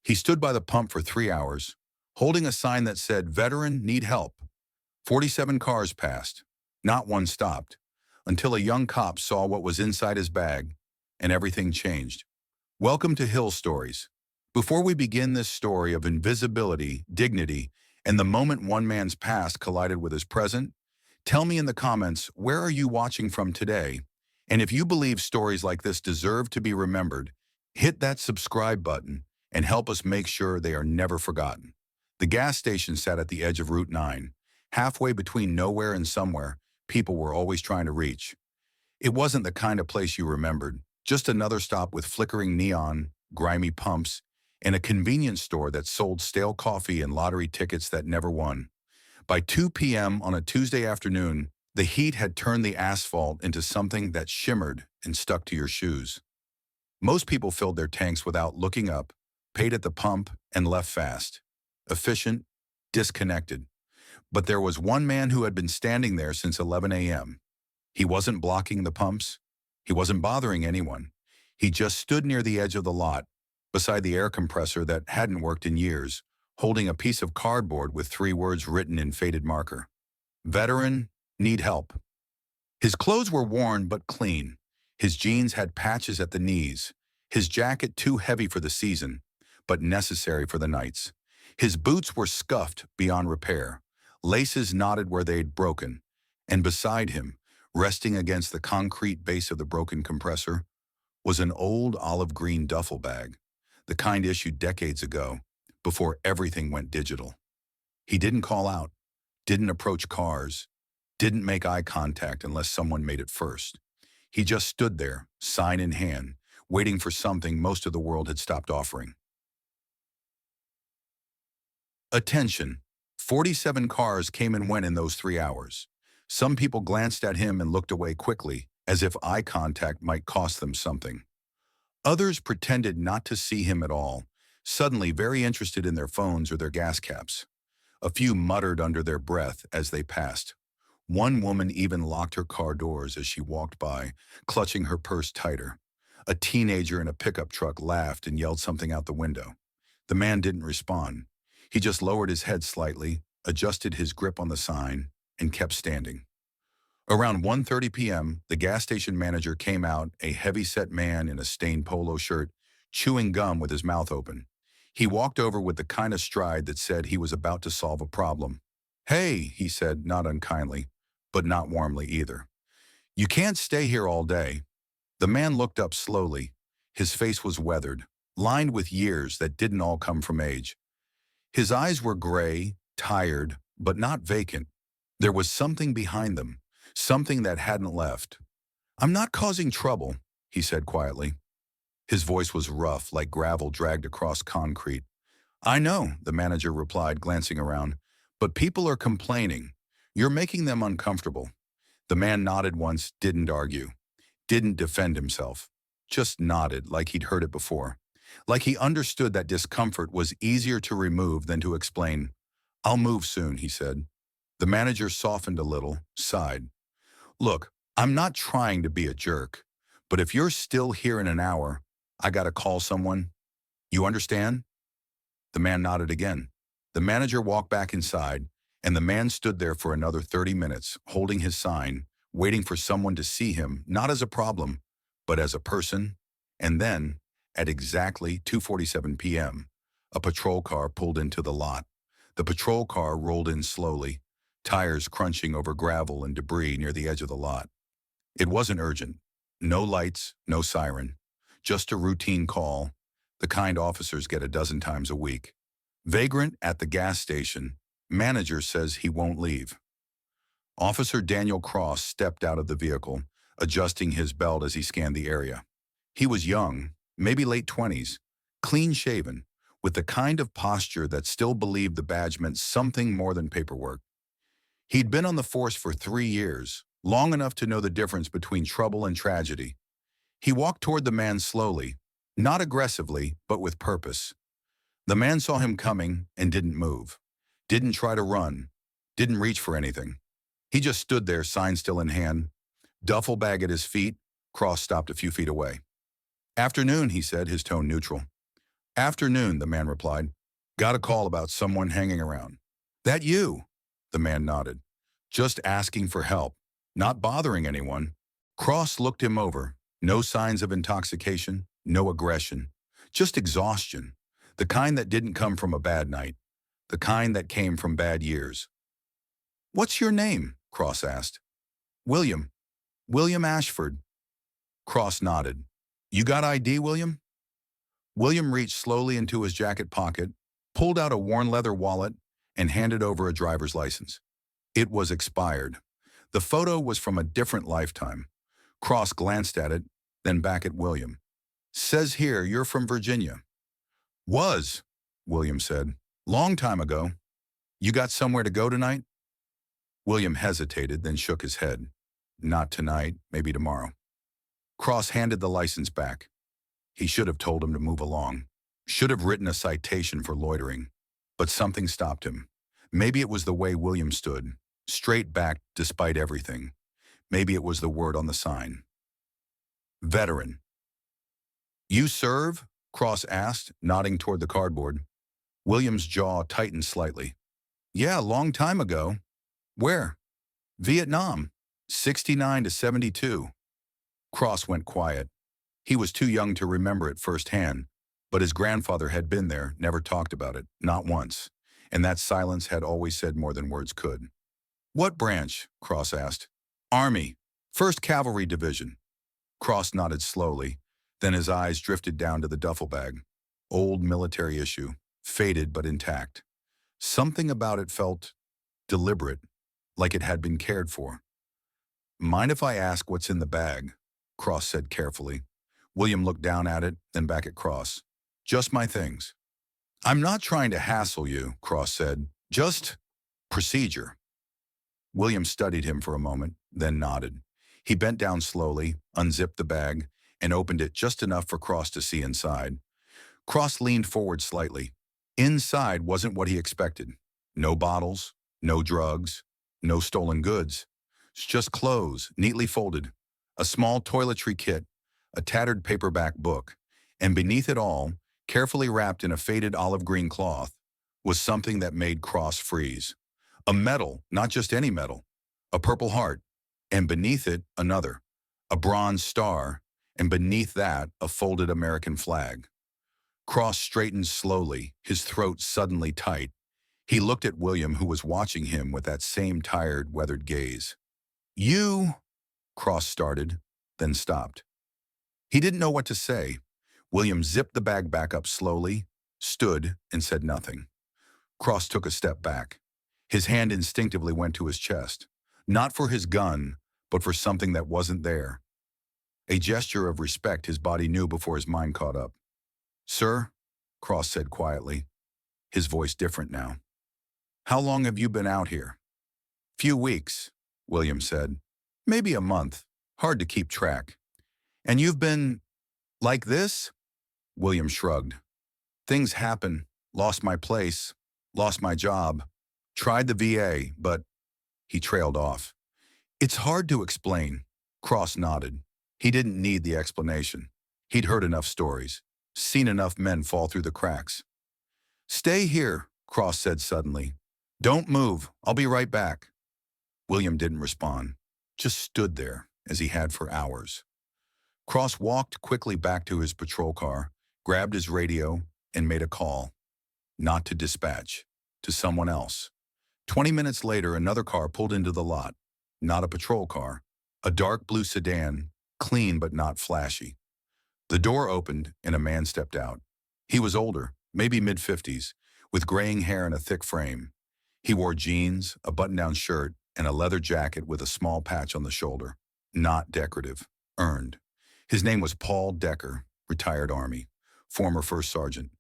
He stood by the pump for 3 hours, holding a sign that said, "Veteran, need help." 47 cars passed. Not one stopped, until a young cop saw what was inside his bag, and everything changed. Welcome to Hill Stories. Before we begin this story of invisibility, dignity, and the moment one man's past collided with his present, tell me in the comments, where are you watching from today? And if you believe stories like this deserve to be remembered, hit that subscribe button and help us make sure they are never forgotten. The gas station sat at the edge of Route 9, halfway between nowhere and somewhere people were always trying to reach. It wasn't the kind of place you remembered, just another stop with flickering neon, grimy pumps, and a convenience store that sold stale coffee and lottery tickets that never won. By 2 p.m. on a Tuesday afternoon, the heat had turned the asphalt into something that shimmered and stuck to your shoes. Most people filled their tanks without looking up, paid at the pump, and left fast. Efficient, disconnected. But there was one man who had been standing there since 11 a.m. He wasn't blocking the pumps. He wasn't bothering anyone. He just stood near the edge of the lot, beside the air compressor that hadn't worked in years, holding a piece of cardboard with 3 words written in faded marker. Veteran, need help. His clothes were worn but clean. His jeans had patches at the knees. His jacket too heavy for the season, but necessary for the nights. His boots were scuffed beyond repair. Laces knotted where they'd broken. And beside him, resting against the concrete base of the broken compressor, was an old olive green duffel bag, the kind issued decades ago, before everything went digital. He didn't call out, didn't approach cars, didn't make eye contact unless someone made it first. He just stood there, sign in hand, waiting for something most of the world had stopped offering. Attention. 47 cars came and went in those 3 hours. Some people glanced at him and looked away quickly, as if eye contact might cost them something. Others pretended not to see him at all, suddenly very interested in their phones or their gas caps. A few muttered under their breath as they passed. One woman even locked her car doors as she walked by, clutching her purse tighter. A teenager in a pickup truck laughed and yelled something out the window. The man didn't respond. He just lowered his head slightly, adjusted his grip on the sign, and kept standing. Around 1:30 p.m., the gas station manager came out, a heavy-set man in a stained polo shirt, chewing gum with his mouth open. He walked over with the kind of stride that said he was about to solve a problem. "Hey," he said, not unkindly, but not warmly either. "You can't stay here all day." The man looked up slowly. His face was weathered, lined with years that didn't all come from age. His eyes were gray, tired, but not vacant. There was something behind them, something that hadn't left. "I'm not causing trouble," he said quietly. His voice was rough, like gravel dragged across concrete. "I know," the manager replied, glancing around, "but people are complaining. You're making them uncomfortable." The man nodded once, didn't argue, didn't defend himself, just nodded like he'd heard it before, like he understood that discomfort was easier to remove than to explain. "I'll move soon," he said. The manager softened a little, sighed. "Look, I'm not trying to be a jerk, but if you're still here in an hour, I gotta call someone. You understand?" The man nodded again. The manager walked back inside, and the man stood there for another 30 minutes, holding his sign, waiting for someone to see him, not as a problem, but as a person. And then, at exactly 2:47 p.m., a patrol car pulled into the lot. The patrol car rolled in slowly, tires crunching over gravel and debris near the edge of the lot. It wasn't urgent. No lights, no siren. Just a routine call, the kind officers get a dozen times a week. "Vagrant at the gas station. Manager says he won't leave." Officer Daniel Cross stepped out of the vehicle, adjusting his belt as he scanned the area. He was young, maybe late 20s, clean-shaven, with the kind of posture that still believed the badge meant something more than paperwork. He'd been on the force for 3 years, long enough to know the difference between trouble and tragedy. He walked toward the man slowly, not aggressively, but with purpose. The man saw him coming and didn't move, didn't try to run, didn't reach for anything. He just stood there, sign still in hand, duffel bag at his feet. Cross stopped a few feet away. "Afternoon," he said, his tone neutral. Afternoon, the man replied. Got a call about someone hanging around. That you? The man nodded. Just asking for help, not bothering anyone. Cross looked him over. No signs of intoxication, no aggression, just exhaustion. The kind that didn't come from a bad night, the kind that came from bad years. What's your name? Cross asked. William. William Ashford. Cross nodded. You got ID, William? William reached slowly into his jacket pocket, pulled out a worn leather wallet, and handed over a driver's license. It was expired. The photo was from a different lifetime. Cross glanced at it, then back at William. Says here you're from Virginia. Was, William said. Long time ago. You got somewhere to go tonight? William hesitated, then shook his head. Not tonight, maybe tomorrow. Cross handed the license back. He should have told him to move along. Should have written a citation for loitering. But something stopped him. Maybe it was the way William stood, straight back despite everything. Maybe it was the word on the sign. Veteran. You serve? Cross asked, nodding toward the cardboard. William's jaw tightened slightly. Yeah, long time ago. Where? Vietnam. 69 to 72. Cross went quiet. He was too young to remember it firsthand, but his grandfather had been there, never talked about it, not once, and that silence had always said more than words could. What branch? Cross asked. Army, 1st Cavalry Division. Cross nodded slowly, then his eyes drifted down to the duffel bag. Old military issue, faded but intact. Something about it felt deliberate, like it had been cared for. Mind if I ask what's in the bag? Cross said carefully. William looked down at it, then back at Cross. Just my things. I'm not trying to hassle you, Cross said. Just procedure. William studied him for a moment, then nodded. He bent down slowly, unzipped the bag, and opened it just enough for Cross to see inside. Cross leaned forward slightly. Inside wasn't what he expected. No bottles, no drugs, no stolen goods. Just clothes, neatly folded, a small toiletry kit, a tattered paperback book, and beneath it all, carefully wrapped in a faded olive green cloth, was something that made Cross freeze. A medal, not just any medal, a Purple Heart, and beneath it another, a bronze star, and beneath that a folded American flag. Cross straightened slowly, his throat suddenly tight. He looked at William, who was watching him with that same tired, weathered gaze. You, Cross started, then stopped. He didn't know what to say. William zipped the bag back up slowly, stood, and said nothing. Cross took a step back. His hand instinctively went to his chest, not for his gun, but for something that wasn't there. A gesture of respect his body knew before his mind caught up. Sir, Cross said quietly, his voice different now. How long have you been out here? Few weeks, William said. Maybe a month. Hard to keep track. And you've been like this? William shrugged. Things happen. Lost my place. Lost my job. Tried the VA, but he trailed off. It's hard to explain. Cross nodded. He didn't need the explanation. He'd heard enough stories, seen enough men fall through the cracks. Stay here, Cross said suddenly. Don't move. I'll be right back. William didn't respond, just stood there as he had for hours. Cross walked quickly back to his patrol car, grabbed his radio, and made a call. Not to dispatch, to someone else. 20 minutes later, another car pulled into the lot. Not a patrol car, a dark blue sedan, clean but not flashy. The door opened and a man stepped out. He was older, maybe mid-50s, with graying hair and a thick frame. He wore jeans, a button-down shirt, and a leather jacket with a small patch on the shoulder. Not decorative, earned. His name was Paul Decker, retired Army, former first sergeant.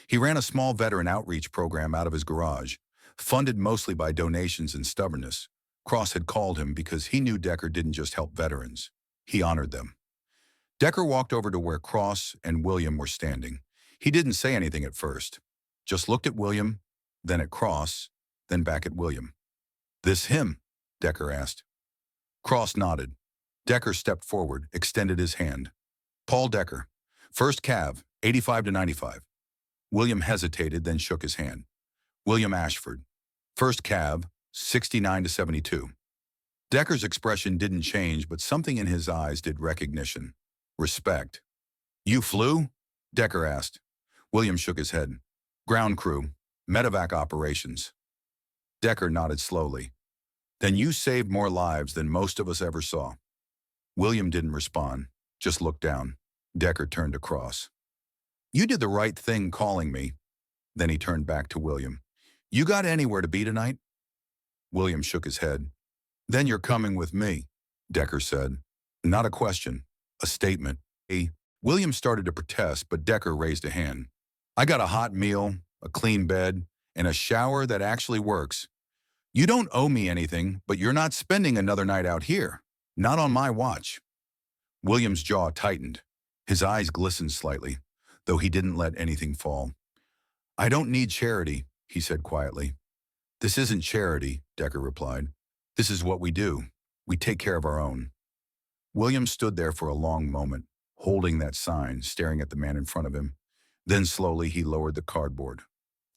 He ran a small veteran outreach program out of his garage, funded mostly by donations and stubbornness. Cross had called him because he knew Decker didn't just help veterans. He honored them. Decker walked over to where Cross and William were standing. He didn't say anything at first, just looked at William, then at Cross, then back at William. This him? Decker asked. Cross nodded. Decker stepped forward, extended his hand. Paul Decker, 1st Cav, 85 to 95. William hesitated, then shook his hand. William Ashford. First cab, 69 to 72. Decker's expression didn't change, but something in his eyes did recognition. Respect. You flew? Decker asked. William shook his head. Ground crew. Medevac operations. Decker nodded slowly. Then you saved more lives than most of us ever saw. William didn't respond, just looked down. Decker turned across. You did the right thing calling me. Then he turned back to William. You got anywhere to be tonight? William shook his head. Then you're coming with me, Decker said. Not a question, a statement. William started to protest, but Decker raised a hand. I got a hot meal, a clean bed, and a shower that actually works. You don't owe me anything, but you're not spending another night out here. Not on my watch. William's jaw tightened. His eyes glistened slightly, though he didn't let anything fall. I don't need charity, he said quietly. This isn't charity, Decker replied. This is what we do. We take care of our own. William stood there for a long moment, holding that sign, staring at the man in front of him. Then slowly he lowered the cardboard,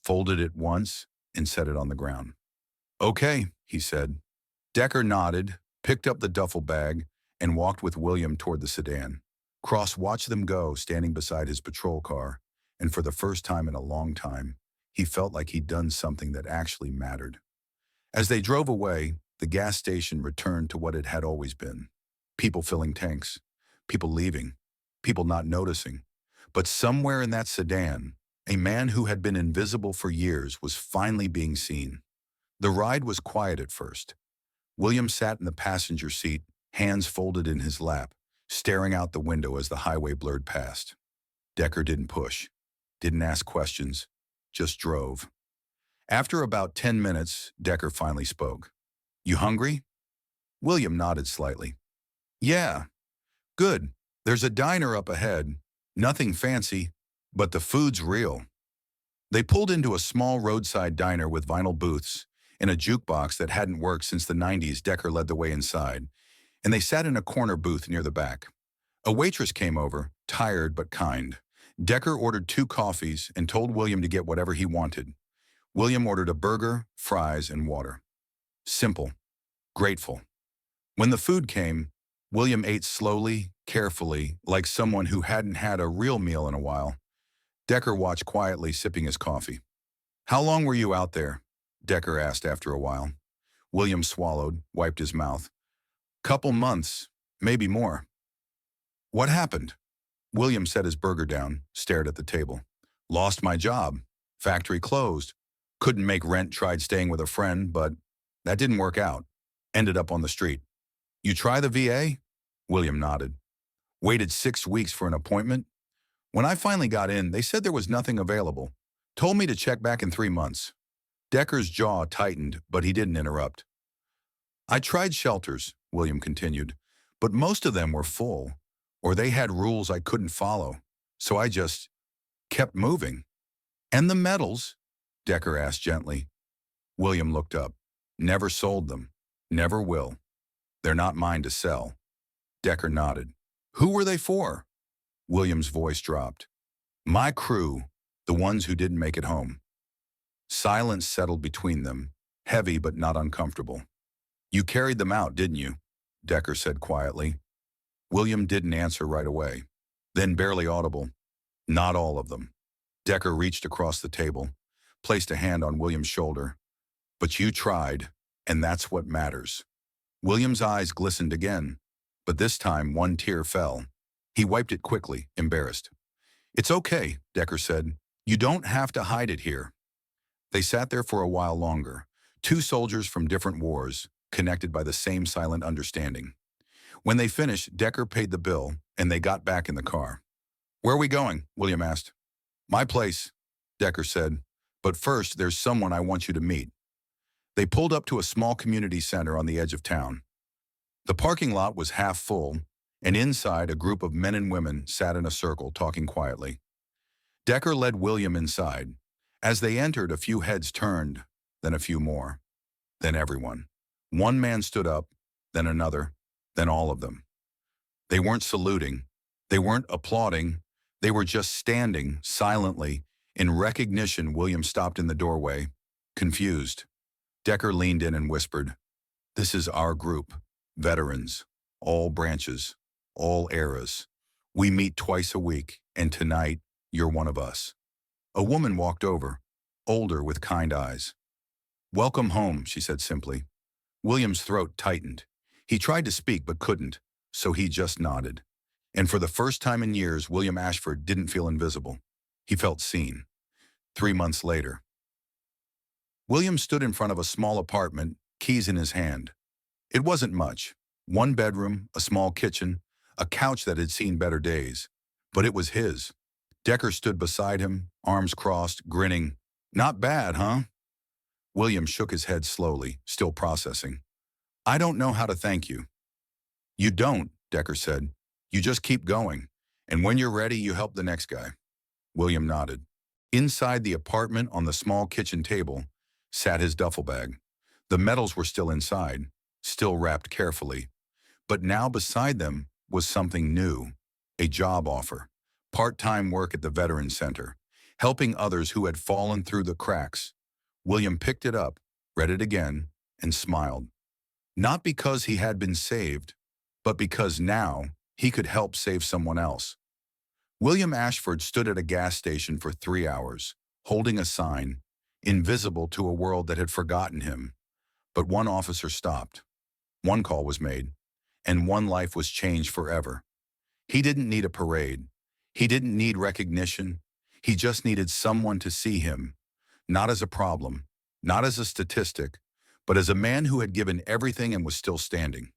folded it once, and set it on the ground. Okay, he said. Decker nodded, picked up the duffel bag, and walked with William toward the sedan. Cross watched them go, standing beside his patrol car, and for the first time in a long time, he felt like he'd done something that actually mattered. As they drove away, the gas station returned to what it had always been. People filling tanks, people leaving, people not noticing. But somewhere in that sedan, a man who had been invisible for years was finally being seen. The ride was quiet at first. William sat in the passenger seat, hands folded in his lap, staring out the window as the highway blurred past. Decker didn't push, didn't ask questions, just drove. After about 10 minutes, Decker finally spoke. You hungry? William nodded slightly. Yeah. Good. There's a diner up ahead. Nothing fancy, but the food's real. They pulled into a small roadside diner with vinyl booths and a jukebox that hadn't worked since the 90s. Decker led the way inside, and they sat in a corner booth near the back. A waitress came over, tired but kind. Decker ordered 2 coffees and told William to get whatever he wanted. William ordered a burger, fries, and water. Simple, grateful. When the food came, William ate slowly, carefully, like someone who hadn't had a real meal in a while. Decker watched quietly, sipping his coffee. How long were you out there? Decker asked after a while. William swallowed, wiped his mouth. Couple months, maybe more. What happened? William set his burger down, stared at the table. Lost my job. Factory closed. Couldn't make rent, tried staying with a friend, but that didn't work out. Ended up on the street. You try the VA? William nodded. Waited 6 weeks for an appointment. When I finally got in, they said there was nothing available. Told me to check back in 3 months. Decker's jaw tightened, but he didn't interrupt. I tried shelters, William continued, but most of them were full, or they had rules I couldn't follow, so I just kept moving. And the medals? Decker asked gently. William looked up. Never sold them. Never will. They're not mine to sell. Decker nodded. Who were they for? William's voice dropped. My crew, the ones who didn't make it home. Silence settled between them, heavy but not uncomfortable. You carried them out, didn't you? Decker said quietly. William didn't answer right away. Then barely audible. Not all of them. Decker reached across the table, placed a hand on William's shoulder. But you tried, and that's what matters. William's eyes glistened again, but this time one tear fell. He wiped it quickly, embarrassed. It's okay, Decker said. You don't have to hide it here. They sat there for a while longer, 2 soldiers from different wars, connected by the same silent understanding. When they finished, Decker paid the bill, and they got back in the car. Where are we going? William asked. My place, Decker said. But first, there's someone I want you to meet. They pulled up to a small community center on the edge of town. The parking lot was half full, and inside a group of men and women sat in a circle talking quietly. Decker led William inside. As they entered, a few heads turned, then a few more, then everyone. One man stood up, then another, then all of them. They weren't saluting, they weren't applauding, they were just standing silently, In recognition, William stopped in the doorway, confused. Decker leaned in and whispered, "This is our group, veterans, all branches, all eras. We meet twice a week, and tonight, you're one of us." A woman walked over, older with kind eyes. "Welcome home," she said simply. William's throat tightened. He tried to speak but couldn't, so he just nodded. And for the first time in years, William Ashford didn't feel invisible. He felt seen. 3 months later, William stood in front of a small apartment, keys in his hand. It wasn't much. One bedroom, a small kitchen, a couch that had seen better days. But it was his. Decker stood beside him, arms crossed, grinning. "Not bad, huh?" William shook his head slowly, still processing. "I don't know how to thank you." "You don't," Decker said. "You just keep going. And when you're ready, you help the next guy." William nodded. Inside the apartment, on the small kitchen table, sat his duffel bag. The medals were still inside, still wrapped carefully. But now beside them was something new, a job offer, part-time work at the Veterans Center, helping others who had fallen through the cracks. William picked it up, read it again, and smiled. Not because he had been saved, but because now he could help save someone else. William Ashford stood at a gas station for 3 hours, holding a sign, invisible to a world that had forgotten him. But one officer stopped. One call was made, and one life was changed forever. He didn't need a parade. He didn't need recognition. He just needed someone to see him, not as a problem, not as a statistic, but as a man who had given everything and was still standing.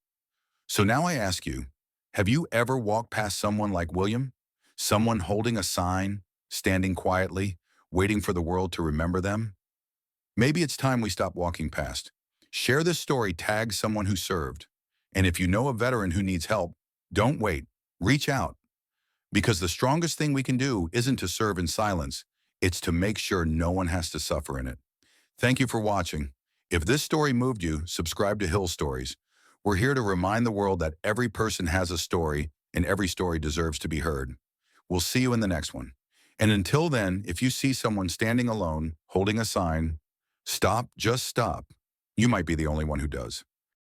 So now I ask you, have you ever walked past someone like William? Someone holding a sign, standing quietly, waiting for the world to remember them? Maybe it's time we stop walking past. Share this story, tag someone who served. And if you know a veteran who needs help, don't wait. Reach out. Because the strongest thing we can do isn't to serve in silence, it's to make sure no one has to suffer in it. Thank you for watching. If this story moved you, subscribe to Hill Stories. We're here to remind the world that every person has a story, and every story deserves to be heard. We'll see you in the next one. And until then, if you see someone standing alone, holding a sign, stop, just stop. You might be the only one who does.